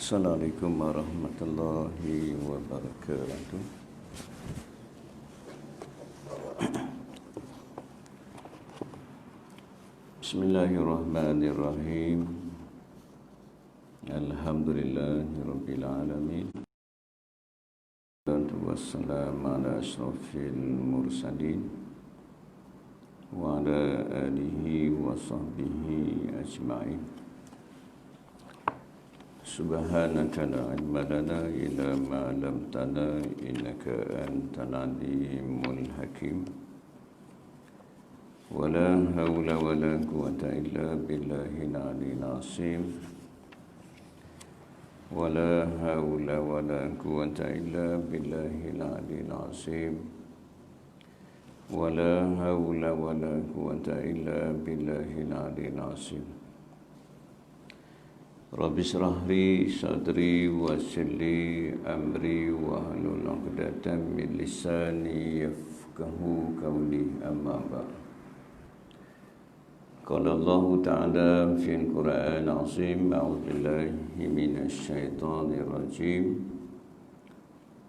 Assalamualaikum warahmatullahi wabarakatuh. Bismillahirrahmanirrahim. Alhamdulillahirabbil alamin. Wassalamu ala asyrafil mursalin wa ala alihi wa sahbihi ajma'in. Subhanaka la ilma lana illa ma 'allamtana innaka antal alimul hakim. Wala haula wala quwwata illa billahil aliyyil azim. Wala haula wala quwwata illa billahil aliyyil azim. Wala haula wala quwwata illa billahil aliyyil azim. Rabbi shrah li sadri wa yassir li amri wa hlul 'uqdatam min lisani yafqahu qawli, amma ba'd. Qala Allah Ta'ala fil Qur'an al-'azim, a'udzu billahi minasy syaithanir rajim.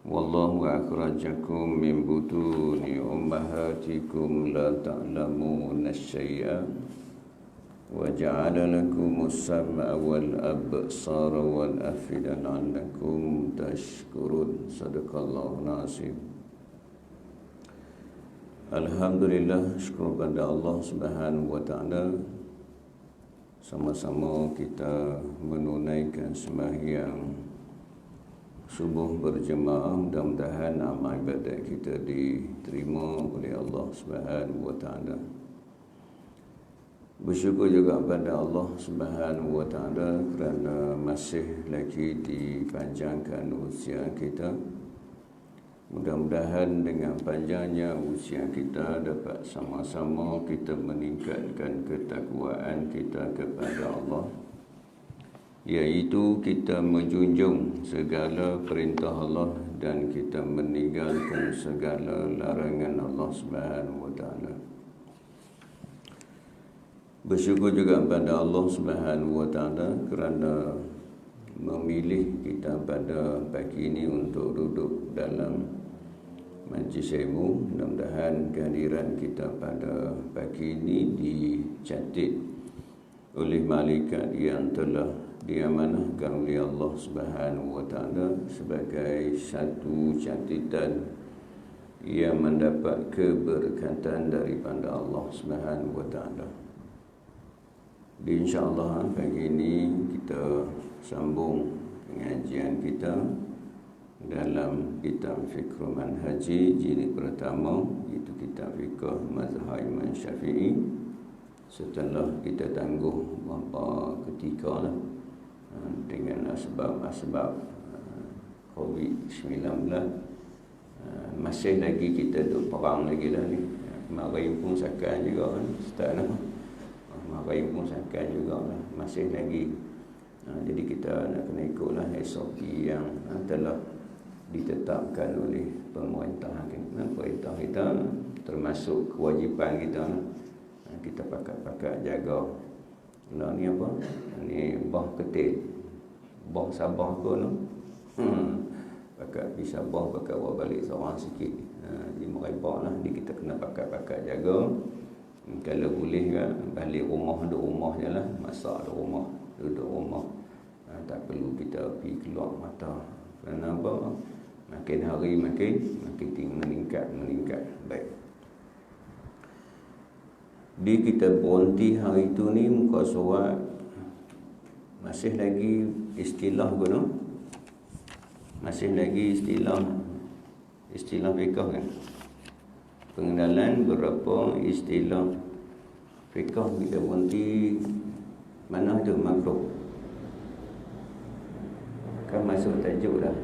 Wallahu akhrajakum min butuni ummahatikum la ta'lamuna syai'a wa ja'ala lakumus sam'a wal absara wal afida la'allakum tashkurun. Sadaqallahul azim. Alhamdulillah, syukur kepada Allah Subhanahu wa taala. Sama-sama kita menunaikan sembahyang subuh berjemaah. Mudah-mudahan amal ibadat kita diterima oleh Allah Subhanahu wa taala. Bersyukur juga kepada Allah Subhanahu wa taala kerana masih lagi dipanjangkan usia kita. Mudah-mudahan dengan panjangnya usia kita dapat sama-sama kita meningkatkan ketakwaan kita kepada Allah, iaitu kita menjunjung segala perintah Allah dan kita meninggalkan segala larangan Allah Subhanahu wa taala. Bersyukur juga kepada Allah Subhanahu wa taala kerana memilih kita pada pagi ini untuk duduk dalam majlis ilmu. Mudah-mudahan kehadiran kita pada pagi ini dicatat oleh malaikat yang telah diamanahkan oleh Allah Subhanahu wa taala sebagai satu catatan yang mendapat keberkatan daripada Allah Subhanahu wa taala. InsyaAllah pagi ini kita sambung pengajian kita dalam kitab Fiqh Manhaji jilid pertama, iaitu kitab Fiqh Mazhab Imam Syafi'i. Setelah kita tangguh beberapa ketika lah dengan asbab-asbab COVID-19, masih lagi kita duk perang lagi lah ni. Kemarin pun sakan juga kan, start lah. Kemarin pun sakan juga lah, masih lagi. Jadi kita nak kena ikutlah SOP yang telah ditetapkan oleh pemerintah kita, termasuk kewajipan kita. Kita pakat-pakat jaga. Lah ni apa? Ni bah ketil. Bah Sabah ke no? Pakat pergi Sabah, pakat bawa balik seorang sikit. Di merepak lah. Jadi kita kena pakat-pakat jaga. Kalau boleh kan, balik rumah, duduk rumah je lah. Masak di rumah, duduk rumah. Tak perlu kita pergi keluar mata. Kerana apa? Makin hari makin meningkat. Baik. Di kita berhenti hari itu ni muka surat masih lagi istilah guna. Masih lagi istilah fiqh kan. Pengenalan beberapa istilah fiqh kita berhenti mana tu makruh. Kan masuk tajuk dah.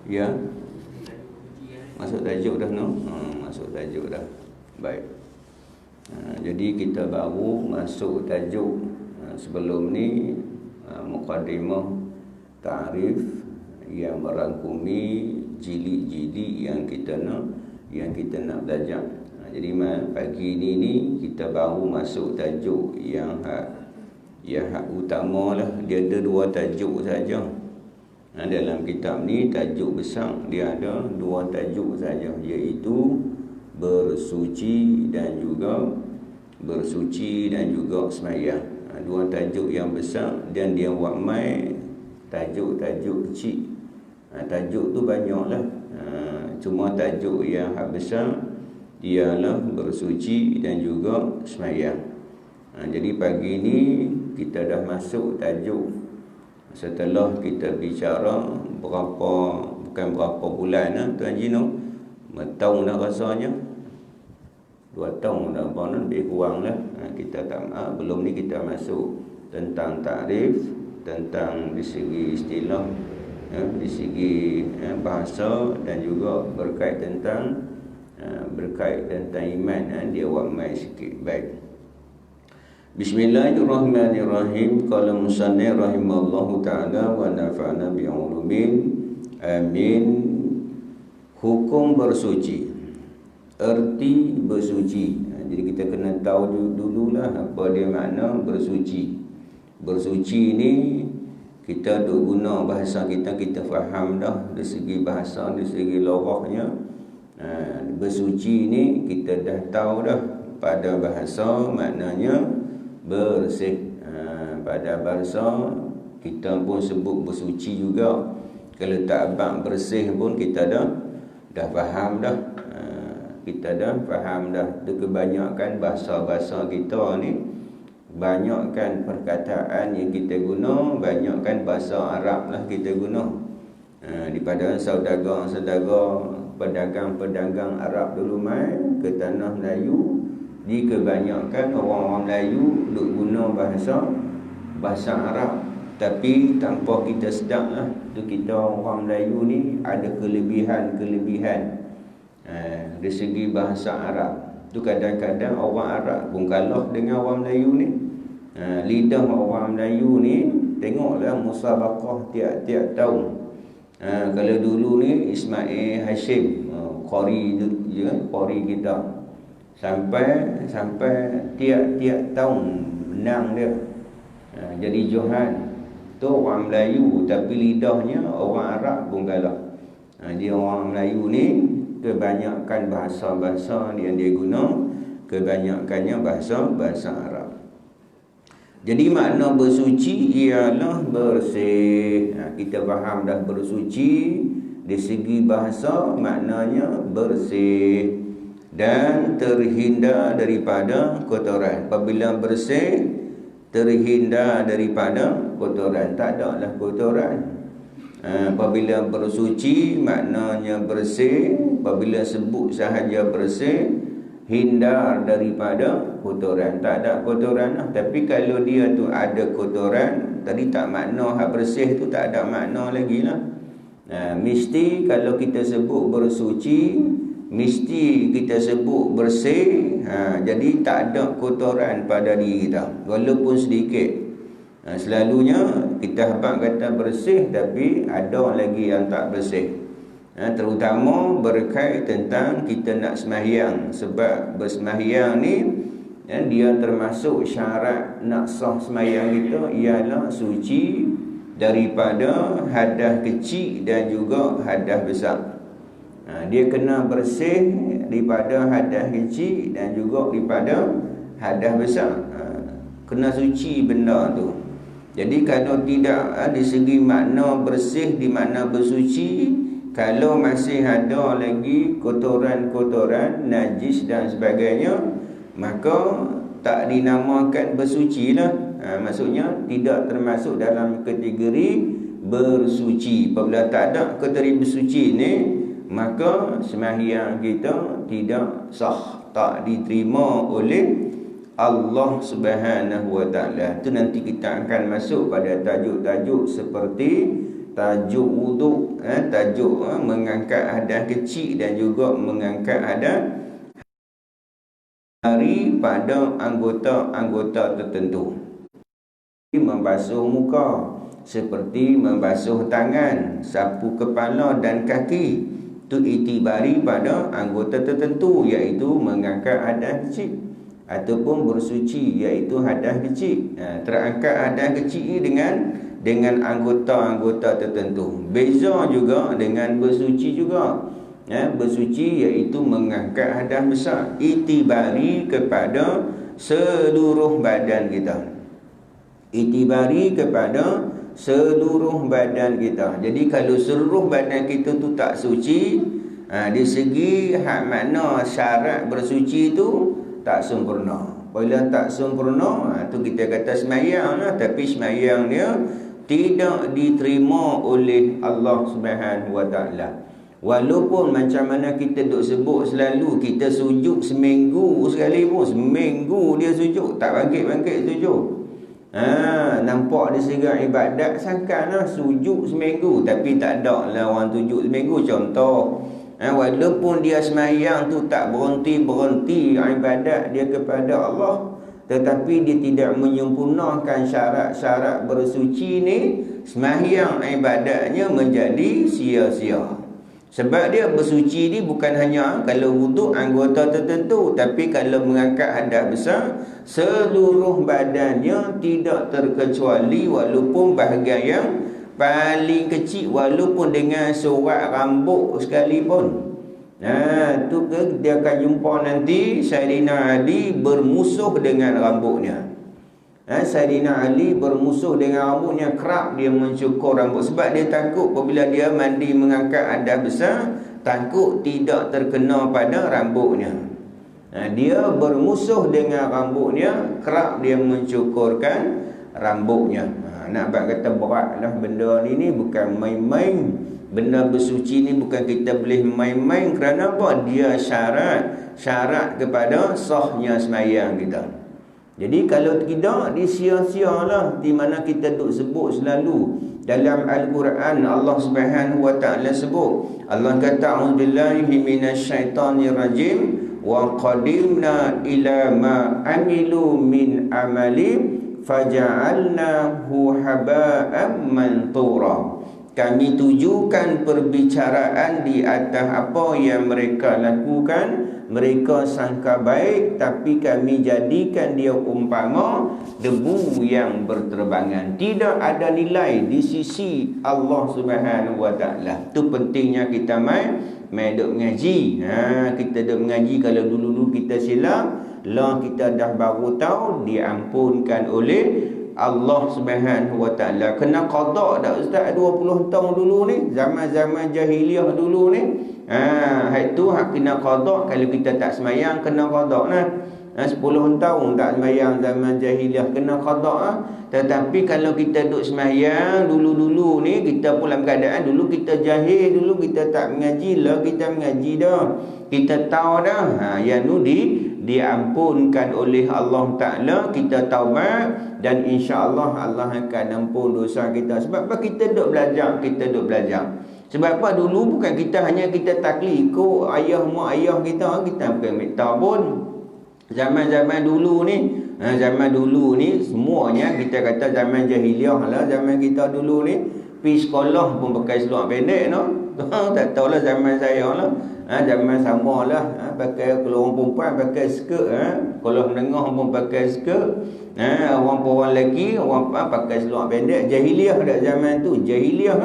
Ya. Masuk tajuk dah no. Masuk tajuk dah. Baik. Jadi kita baru masuk tajuk. Sebelum ni muqaddimah ta'rif yang merangkumi jilid-jilid yang kita nak belajar. Jadi pagi ini kita baru masuk tajuk yang Yang hak utama lah, dia ada 2 tajuk saja. Dalam kitab ni tajuk besar dia ada 2 tajuk saja, iaitu bersuci dan juga sembahyang. 2 tajuk yang besar, dan dia buat mai tajuk-tajuk kecil. Tajuk tu banyaklah. Cuma tajuk yang hak besar ialah bersuci dan juga sembahyang. Jadi pagi ni kita dah masuk tajuk. Setelah kita bicara bukan berapa bulan Tuan Haji Noh, tahun dah rasanya, 2 tahun dah apa lebih kurang lah. Kita tak belum ni kita masuk tentang takrif, tentang di segi istilah, di segi bahasa, dan juga berkait tentang iman. Dia buat mai sikit. Baik. Bismillahirrahmanirrahim. Qala musannif rahimallahu ta'ala wa nafa'na bi'ulumin. Amin. Hukum bersuci, erti bersuci. Jadi kita kena tahu dululah apa dia makna bersuci. Bersuci ni kita duk guna bahasa kita faham dah, dari segi bahasa, dari segi loghahnya. Bersuci ni kita dah tahu dah, pada bahasa maknanya bersih. Pada bahasa kita pun sebut bersuci juga. Kalau tak abang bersih pun kita dah faham dah. Kita dah faham dah. Itu kebanyakan bahasa-bahasa kita ni, banyakkan perkataan yang kita guna, banyakkan bahasa Arab lah kita guna. Daripada saudagar-saudagar, pedagang-pedagang Arab dulu main ke tanah Melayu, di kebanyakan orang-orang Melayu duk guna bahasa Arab. Tapi tanpa kita sedar lah, tu kita orang Melayu ni ada kelebihan dari segi bahasa Arab. Tu kadang-kadang orang Arab pun kalah dengan orang Melayu ni. Lidah orang Melayu ni, tengoklah musabaqah tiap-tiap tahun. Kalau dulu ni Ismail Hashim, qari kita, sampai tiap-tiap tahun menang dia. Jadi Johan tu orang Melayu, tapi lidahnya orang Arab pun kalah. Dia orang Melayu ni kebanyakan bahasa-bahasa yang dia guna, kebanyakannya bahasa Arab. Jadi makna bersuci ialah bersih. Kita faham dah bersuci dari segi bahasa maknanya bersih dan terhindar daripada kotoran. Apabila bersih, terhindar daripada kotoran, tak ada lah kotoran. Apabila bersuci maknanya bersih. Apabila sebut sahaja bersih, hindar daripada kotoran, tak ada kotoran lah. Tapi kalau dia tu ada kotoran, tadi tak makna hak bersih tu tak ada makna lagi lah. Mesti kalau kita sebut bersuci, mesti kita sebut bersih. Jadi tak ada kotoran pada diri kita, walaupun sedikit. Selalunya kita habaq kata bersih, tapi ada lagi yang tak bersih. Terutama berkait tentang kita nak sembahyang. Sebab bersembahyang ni, dia termasuk syarat nak sah sembahyang kita ialah suci daripada hadas kecil dan juga hadas besar. Dia kena bersih daripada hadas kecil dan juga daripada hadas besar. Kena suci benda tu. Jadi kalau tidak di segi makna bersih, di makna bersuci, kalau masih ada lagi kotoran-kotoran, najis dan sebagainya, maka tak dinamakan bersuci lah. Maksudnya tidak termasuk dalam kategori bersuci. Apabila tak ada kategori bersuci ni, maka sembahyang kita tidak sah, tak diterima oleh Allah Subhanahu wa ta'ala. Itu nanti kita akan masuk pada tajuk-tajuk seperti tajuk wuduk, tajuk mengangkat hadas kecil dan juga mengangkat hadas daripada anggota-anggota tertentu. Membasuh muka, seperti membasuh tangan, sapu kepala dan kaki, itu itibari pada anggota tertentu, iaitu mengangkat hadas kecil. ataupun bersuci, iaitu hadas kecil. Terangkat hadas kecil ni dengan anggota-anggota tertentu. Beza juga dengan bersuci juga. Bersuci iaitu mengangkat hadas besar, itibari kepada seluruh badan kita. Itibari kepada seluruh badan kita. Jadi kalau seluruh badan kita tu tak suci, di segi hak makna syarat bersuci tu tak sempurna. Bila tak sempurna, tu kita kata semayang lah. Tapi semayang dia tidak diterima oleh Allah Subhanahu Wa Taala. Walaupun macam mana kita duk sebut selalu, kita sujud seminggu sekali pun, seminggu dia sujud, tak bangkit-bangkit sujud. Nampak dia segala ibadat sakanlah sujud seminggu, tapi tak ada lah orang sujud seminggu. Contoh, walaupun dia semayang tu tak berhenti-berhenti ibadat dia kepada Allah, tetapi dia tidak menyempurnakan syarat-syarat bersuci ni, semayang ibadatnya menjadi sia-sia. Sebab dia bersuci ni bukan hanya kalau wuduk anggota tertentu, tapi kalau mengangkat hadas besar, seluruh badannya tidak terkecuali, walaupun bahagian yang paling kecil, walaupun dengan surat rambut sekalipun. Tu dia akan jumpa nanti Sayyidina Ali bermusuh dengan rambutnya. Sayyidina Ali bermusuh dengan rambutnya, kerap dia mencukur rambut. Sebab dia takut apabila dia mandi mengangkat hadas besar, takut tidak terkena pada rambutnya. Dia bermusuh dengan rambutnya, kerap dia mencukurkan rambutnya. Nak kata beratlah benda ni bukan main-main. Benda bersuci ni bukan kita boleh main-main. Kerana apa? Dia syarat kepada sahnya semayang kita. Jadi kalau tidak, disia-sialah. Di mana kita duk sebut selalu dalam Al-Quran, Allah Subhanahu Wa Taala sebut, Allah kata a'udzubillahi minasyaitonir rajim, wa qadimna ila ma amilu min amali faja'alnahu haba'an manthura. Kami tujukan perbicaraan di atas apa yang mereka lakukan. Mereka sangka baik, tapi kami jadikan dia umpama debu yang berterbangan. Tidak ada nilai di sisi Allah Subhanahu Wa Taala. Itu pentingnya kita mai duk mengaji. Kita duk mengaji. Kalau dulu-dulu kita silap, kita dah baru tahu, diampunkan oleh Allah Subhanahu Wa Taala. Kena qada dak ustaz 20 tahun dulu ni, zaman-zaman jahiliah dulu ni. Itu hak kena qada. Kalau kita tak semayang kena qada lah. 10 tahun tak semayang zaman jahiliah kena qada. Tetapi kalau kita duk semayang dulu-dulu ni, kita pun dalam keadaan dulu kita jahil, dulu kita tak mengaji lah, kita mengaji dah. Kita tahu dah. Yang ni diampunkan oleh Allah Ta'ala. Kita taubat dan insya-Allah Allah akan ampun dosa kita. Sebab apa? Kita duk belajar. Sebab apa? Dulu bukan kita hanya kita taklid ikut ayah mak ayah kita bukan minta pun. Zaman-zaman dulu ni semuanya kita kata zaman jahiliah lah. Zaman kita dulu ni pergi sekolah pun pakai seluar pendek tak tahulah zaman saya lah. Zaman sama lah. Pakai, kalau orang perempuan pakai skirt, kalau menengah pun pakai skirt, orang lelaki orang pakai seluar pendek. Jahiliah dak zaman tu, jahiliah.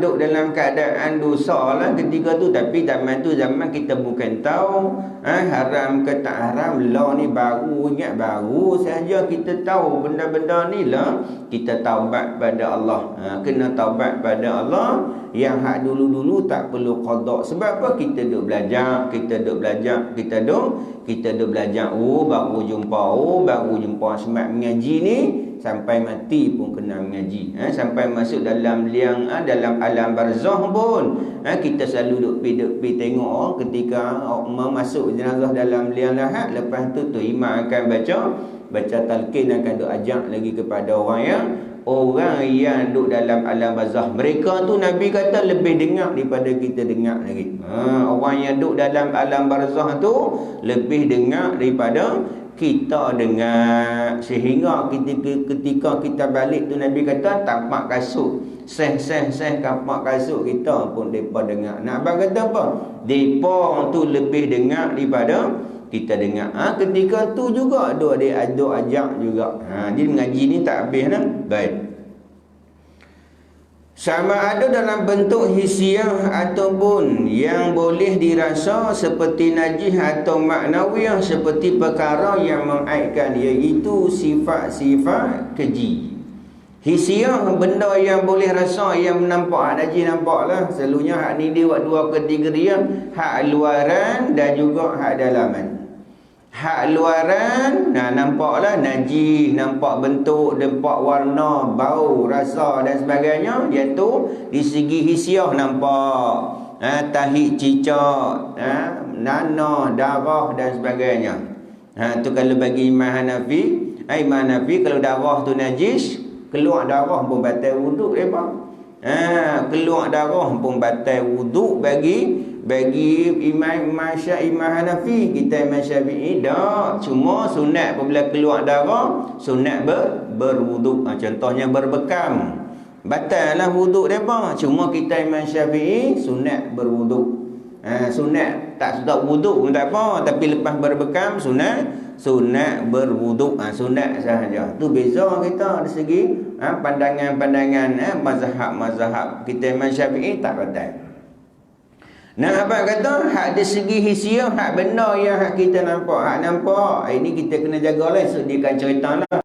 Duk dalam keadaan dosa lah ketika tu. Tapi zaman tu zaman kita bukan tahu haram ke tak haram. Law ni baru, ingat baru saja kita tahu benda-benda ni lah. Kita taubat pada Allah. Kena taubat pada Allah. Yang hak dulu-dulu tak perlu qada. Sebab apa? Kita duk belajar. Kita duk belajar. Baru jumpa semat mengaji ni. Sampai mati pun kena mengaji. Sampai masuk dalam liang, dalam alam barzah pun, kita selalu duk pi tengok ketika masuk jenazah dalam liang lahat. Lepas tu imam akan baca talqin, akan duk ajak lagi kepada orang yang duk dalam alam barzah. Mereka tu Nabi kata lebih dengar daripada kita dengar lagi. Orang yang duk dalam alam barzah tu lebih dengar daripada kita dengar. Sehingga ketika kita balik tu Nabi kata tapak kasut, seh tapak kasut kita pun depa dengar. Nak abang kata apa? Depa tu lebih dengar daripada kita dengar. Ketika tu juga dia ajak juga. Dia mengaji ni tak habis dah. Baik. Sama ada dalam bentuk hisiah ataupun yang boleh dirasa seperti najis atau maknawiyah seperti perkara yang mengaitkan, iaitu sifat-sifat keji. Hisiah benda yang boleh rasa, yang nampak najis nampaklah. Selalunya hak ni dia buat dua kategori, hak luaran dan juga hak dalaman. Hak luaran, nampaklah najis, nampak bentuk, nampak warna, bau, rasa dan sebagainya. Iaitu di segi hisiah nampak, tahi cicak, nanah, darah dan sebagainya. Tu kalau bagi Imam Hanafi, Imam Hanafi kalau darah tu najis, keluar darah pun batal wuduk dia bang. Keluar darah pun batal wuduk bagi Imam Hanafi. Kita Imam Syafi'i dak, cuma sunat apabila keluar darah, sunat berwuduk. Contohnya berbekam, batal lah wuduk depa. Cuma kita Imam Syafi'i sunat berwuduk. Sunat tak sedap wuduk pun tak apa, tapi lepas berbekam sunat berwuduk. Sunat sahaja. Tu beza kita dari segi pandangan-pandangan mazhab. Kita Imam Syafi'i tak batal. Abang kata hak dari segi hisiah, hak benda yang hak kita nampak, ini kita kena jagalah. So dia akan ceritalah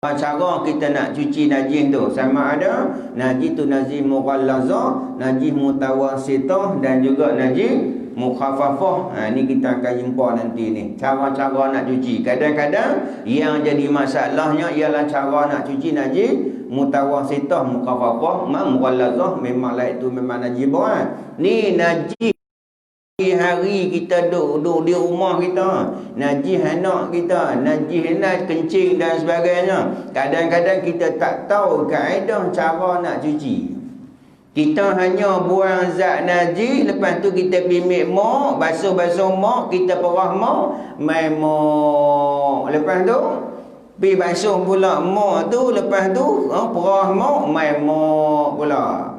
cara kita nak cuci najis tu. Sama ada najis tu najis mughallazah, najis mutawassithah dan juga najis mukhaffafah. Ni kita akan jumpa nanti ni cara-cara nak cuci. Kadang-kadang yang jadi masalahnya ialah cara nak cuci najis mutawassithah, mukhaffafah, mughallazah. Memanglah itu memang najis berat. Ni najis hari kita duduk di rumah kita, najis anak kita, najis kencing dan sebagainya. Kadang-kadang kita tak tahu kaedah cara nak cuci. Kita hanya buang zat najis, lepas tu kita pimik mok, basuh-basuh mok, kita perah mok, main mok. Lepas tu pi basuh pula mok tu, lepas tu perah mok, main mok pula.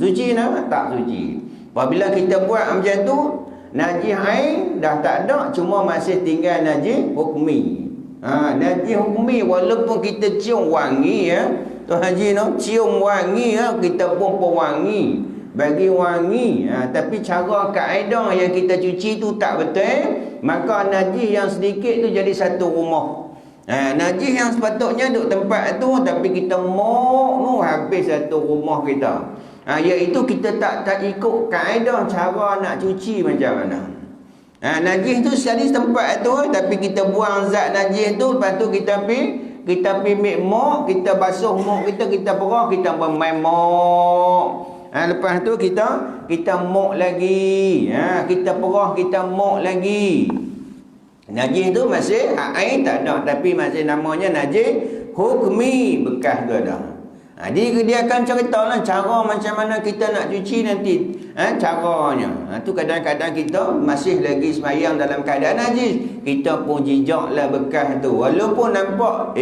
Suci nak? Tak suci. Apabila kita buat macam tu, najis air dah tak ada, cuma masih tinggal najis hukmi. Najis hukmi walaupun kita cium wangi, Tuan Haji cium wangi, kita pun pewangi, bagi wangi. Tapi cara kaedah yang kita cuci tu tak betul, maka najis yang sedikit tu jadi satu rumah. Najis yang sepatutnya duduk tempat tu, tapi kita mok habis satu rumah kita. Iaitu kita tak ikut kaedah cara nak cuci macam mana. Najis tu jadi tempat tu, tapi kita buang zat najis tu, lepas tu kita mik mok, kita basuh mok kita perah, kita bermain mok. Lepas tu kita mok lagi. Kita perah, kita mok lagi. Najis tu masih air tak ada, tapi masih namanya najis hukmi, bekas tu ada. Dia akan ceritalah cara macam mana kita nak cuci nanti. Caranya. Tu kadang-kadang kita masih lagi sembahyang dalam keadaan najis, kita pun jijaklah bekas tu. Walaupun nampak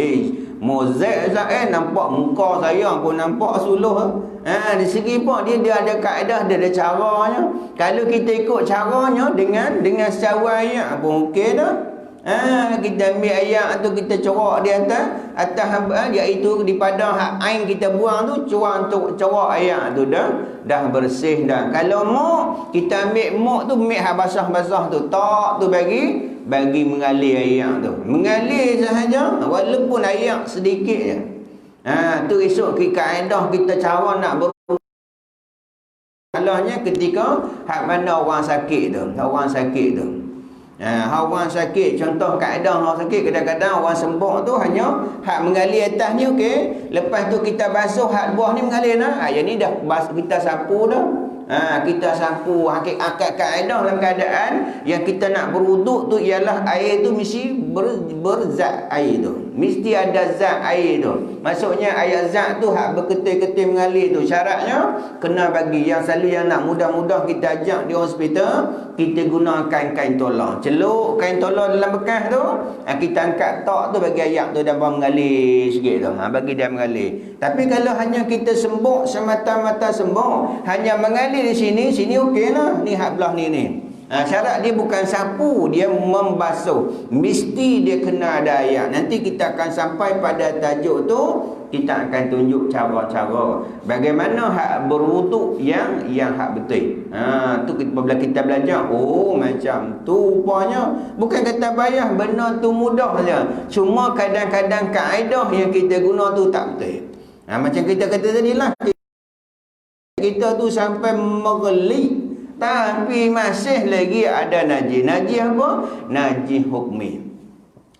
mozaik nampak muka saya pun nampak suluh. Di segi pun dia ada kaedah, dia ada caranya. Kalau kita ikut caranya dengan secara ayat pun okey dah. Kita ambil ayat tu, kita corak di atas iaitu daripada hak ain kita buang tu, corak ayat tu dah bersih dah. Kalau mok, kita ambil mok tu, hak basah-basah tu, tak tu bagi mengalir ayat tu, mengalir sahaja walaupun ayat sedikit je. Tu esok kaedah kita cara nak salahnya ketika hak mana orang sakit tu. Orang sakit, contoh kaedah orang sakit, kadang-kadang orang sembuh tu hanya hak mengalir atas ni, okey. Lepas tu kita basuh hak bawah ni mengalir dah. Yang ni dah kita sapu dah. Kita sapu. Akad kaedah dalam keadaan yang kita nak berwuduk tu ialah air tu mesti berzat air tu. Mesti ada zat air tu. Maksudnya air zat tu hak berketil-ketil mengalir tu. Syaratnya kena bagi yang selalu yang nak mudah-mudah kita ajak di hospital, kita gunakan kain tolong. Celuk kain tolong dalam bekas tu, kita angkat tok tu bagi air tu dan mengalir sikit tu. Bagi dia mengalir. Tapi kalau hanya kita sembuk semata-mata sembuk, hanya mengalir di sini okey lah. Ni hak belah ni. Syarat dia bukan sapu, dia membasuh. Mesti dia kena ada air. Nanti kita akan sampai pada tajuk tu, kita akan tunjuk cara-cara bagaimana hak berwuduk yang hak betul. Tu bila kita belajar, oh macam tu rupanya. Bukan kata bayar, benda tu mudah saja. Cuma kadang-kadang kaedah yang kita guna tu tak betul. Macam kita kata tadi lah, kita tu sampai merelik, tapi masih lagi ada najis. Najis apa? Najis hukmi.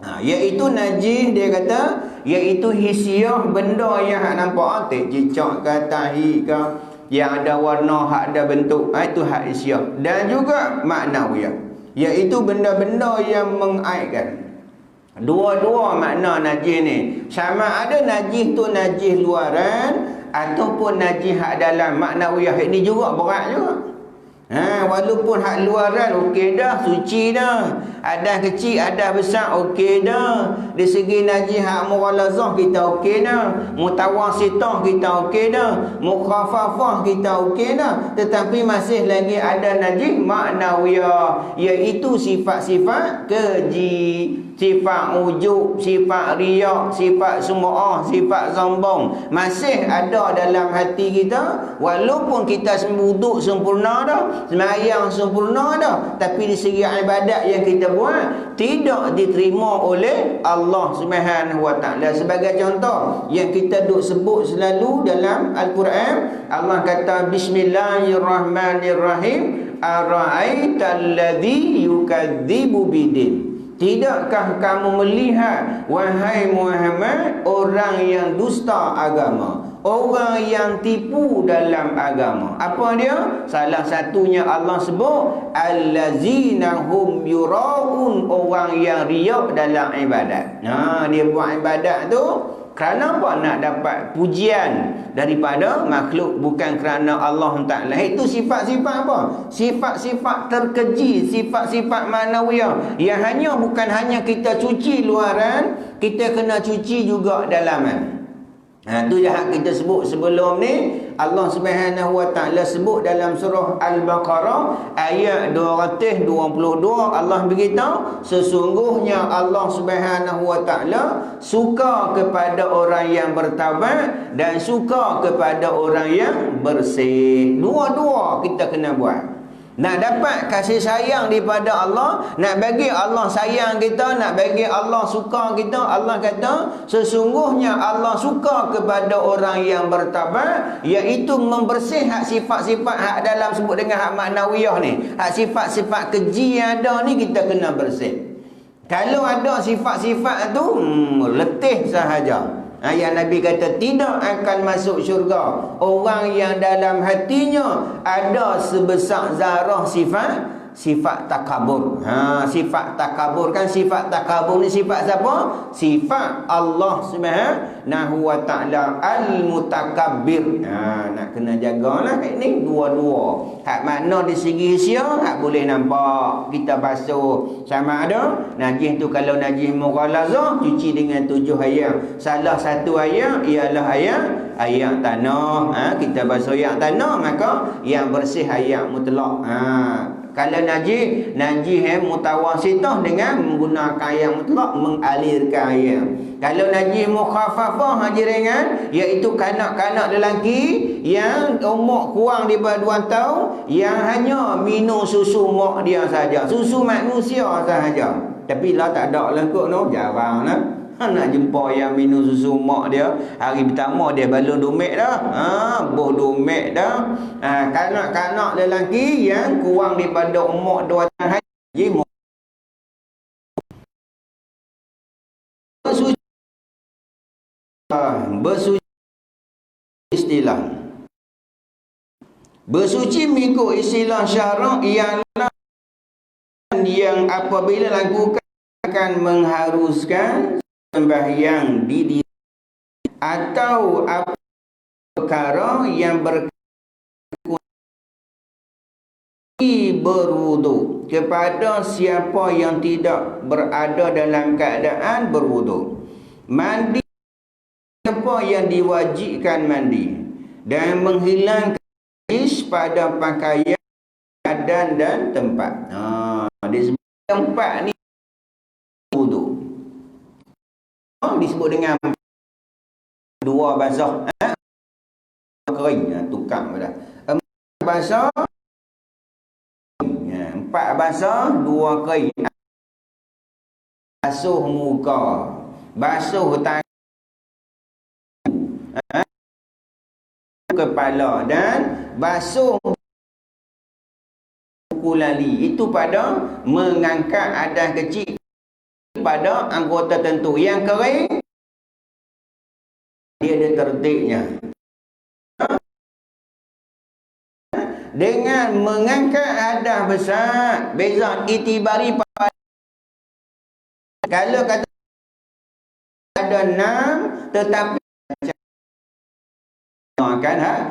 Iaitu najis, dia kata, iaitu hisiah, benda yang hak nampak, cicak ke, tahi ke, yang ada warna, hak ada bentuk, itu hak hisiah. Dan juga maknawiyah, iaitu benda-benda yang mengaibkan. Dua-dua makna najis ni. Sama ada najis tu najis luaran ataupun najis hak dalam. Maknawiyah ini juga berat juga. Walaupun hak luaran okey dah, suci dah. Ada kecil, ada besar, okey dah. Dari segi najis hak mughalazah kita okey dah. Mutawasitah kita okey dah. Mukhafafah kita okey dah. Tetapi masih lagi ada najis maknawiyah, iaitu sifat-sifat keji, sifat ujub, sifat riak, sifat sum'ah, sifat sombong. Masih ada dalam hati kita. Walaupun kita wuduk sempurna dah, sembahyang sempurna dah, tapi di segi ibadat yang kita buat tidak diterima oleh Allah Subhanahu Wa Taala. Sebagai contoh yang kita duk sebut selalu dalam Al-Quran, Allah kata Bismillahirrahmanirrahim, ara'aital ladzi yukadzibu bidin. Tidakkah kamu melihat, wahai Muhammad, orang yang dusta agama, orang yang tipu dalam agama? Apa dia? Salah satunya Allah sebut allazina hum yuraun, orang yang riak dalam ibadat. Dia buat ibadat tu kerana apa? Nak dapat pujian daripada makhluk, bukan kerana Allah Ta'ala. Itu sifat-sifat apa? Sifat-sifat terkeji, sifat-sifat manawiyah, yang bukan hanya kita cuci luaran, kita kena cuci juga dalaman. Itu yang kita sebut sebelum ni. Allah Subhanahu Wa Taala sebut dalam surah Al-Baqarah ayat 222. Allah beritahu, sesungguhnya Allah Subhanahu Wa Taala suka kepada orang yang bertaubat dan suka kepada orang yang bersih. Dua-dua kita kena buat. Nak dapat kasih sayang daripada Allah, nak bagi Allah sayang kita, nak bagi Allah suka kita, Allah kata sesungguhnya Allah suka kepada orang yang bertaubat, iaitu membersih hak sifat-sifat hak dalam, sebut dengan hak maknawiyah ni. Hak sifat-sifat keji yang ada ni kita kena bersih. Kalau ada sifat-sifat tu letih sahaja. Yang Nabi kata tidak akan masuk syurga orang yang dalam hatinya ada sebesar zarah sifat takabur. Sifat takabur, kan sifat takabur ni sifat siapa? Sifat Allah Subhanahu Wa Taala Al-Mutakabbir. Nak kena jagalah ni dua-dua. Hak makna di segi hisiah, hak boleh nampak kita basuh. Sama ada najis tu, kalau najis mughalazah cuci dengan 7 air. Salah satu air ialah air tanah. Kita basuh air tanah, maka yang bersih air mutlak. Kalau najis mutawasitah dengan menggunakan air mutlak, mengalirkan air. Kalau najis mukhaffafah, haji ringan, iaitu kanak-kanak lelaki yang umur kurang daripada 2 tahun, yang hanya minum susu mak dia saja, susu manusia sahaja. Tapi lah tak ada lah kot, jarang lah. Nak jumpa yang minum susu mak dia. Hari pertama dia balon domek dah, boh domek dah. Kanak-kanak lelaki yang kurang daripada umur 2 tahun haji bersuci. Istilah bersuci mengikut istilah syarak ialah yang apabila lakukan akan mengharuskan sembahyang di diri atau apa perkara yang berwuduk kepada siapa yang tidak berada dalam keadaan berwuduk. Mandi siapa yang diwajibkan mandi dan menghilangkan najis pada pakaian keadaan dan tempat. Disebut tempat ni wudu. Disebut dengan dua basah, kering, tukang dah. Empat basah, empat basah, dua kering. Basuh muka, basuh tangan, kepala, dan basuh kulali. Itu pada mengangkat hadas kecil pada anggota tertentu. Yang kering dia ada tertibnya. Dengan mengangkat hadas besar, beza itibari pada, kalau kata ada 6 tetapi kan,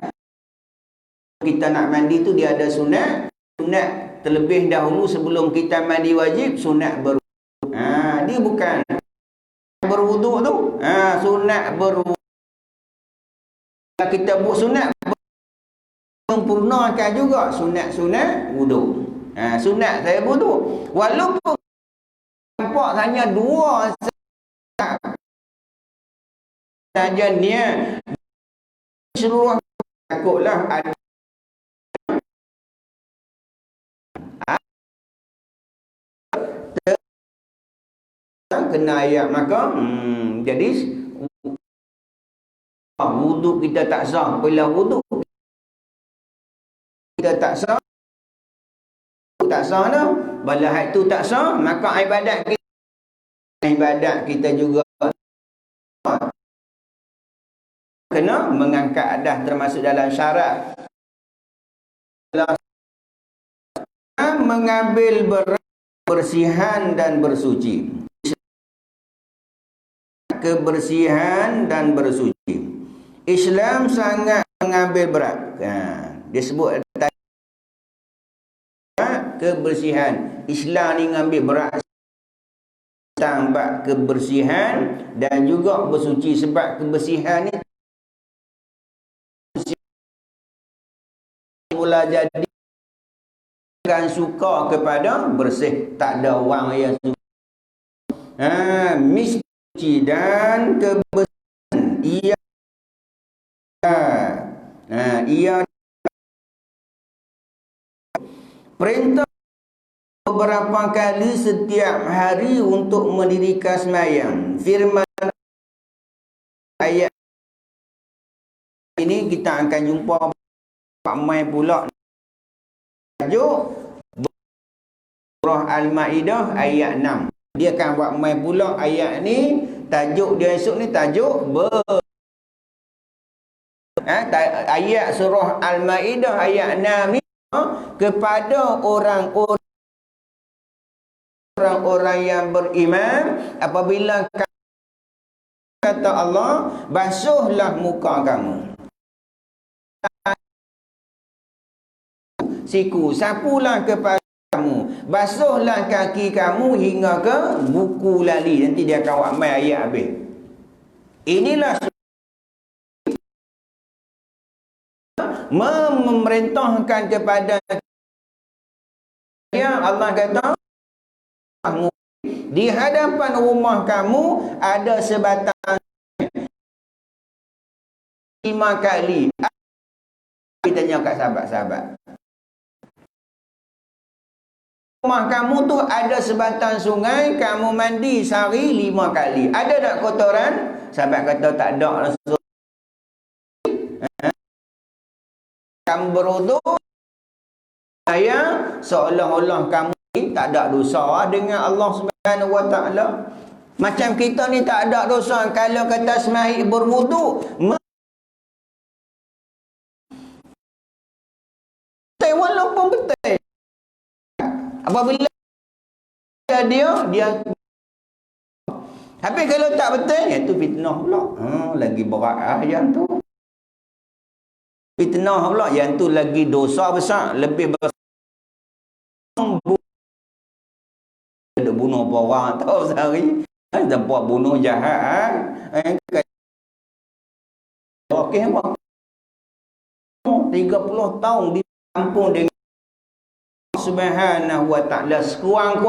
kita nak mandi tu dia ada sunat terlebih dahulu sebelum kita mandi wajib, sunat berwuduk. Dia bukan berwuduk tu, sunat berwuduk. Kita buat sunat sempurnakan juga sunat wuduk. Sunat saya wuduk walaupun nampak hanya 2 saja niat, seluruh takutlah ada kena ayat, maka jadi wuduk kita tak sah. Bila wuduk kita tak sah dah, bila hal tu tak sah, maka ibadat kita juga kena mengangkat hadas, termasuk dalam syarat mengambil bersihan dan bersuci. Kebersihan dan bersuci, Islam sangat mengambil berat. Dia sebut kebersihan. Islam ni mengambil berat tentang kebersihan dan juga bersuci. Sebab kebersihan ni mula jadi kan suka kepada bersih, tak ada orang yang suka. Suci dan kebersihan, ia perintah beberapa kali setiap hari untuk mendirikan sembahyang. Firman ayat ini kita akan jumpa ramai pula. Tajuk Surah Al-Maidah ayat 6. Dia akan buat mai pula ayat ni. Tajuk dia esok ni tajuk ayat surah Al-Maidah ayat 6 ni kepada orang-orang yang beriman, apabila kata Allah, basuhlah muka kamu, siku, sapulah kepada kamu, basuhlah kaki kamu hingga ke buku lali. Nanti dia akan buat mai ayat habis. Inilah memerintahkan kepada yang Allah kata, di hadapan rumah kamu ada sebatang 5 kali. Kita tanya kat sahabat-sahabat, rumah kamu tu ada sebatang sungai, kamu mandi sehari 5 kali. Ada tak kotoran? Sahabat kata tak ada. Kamu berwuduk, saya seolah-olah kamu tak ada dosa dengan Allah Subhanahu Wa Taala. Macam kita ni tak ada dosa kalau kata sembahyang berwuduk. Walaupun betul, apabila dia habis kalau tak betul, itu fitnah pula. Lagi berat yang tu. Fitnah pula, yang tu lagi dosa besar, lebih besar. Ada bunuh orang tahu sehari, tempat bunuh jahat. Okey, 30 tahun di kampung dengan Subhanahu wa taala sekurang-kurang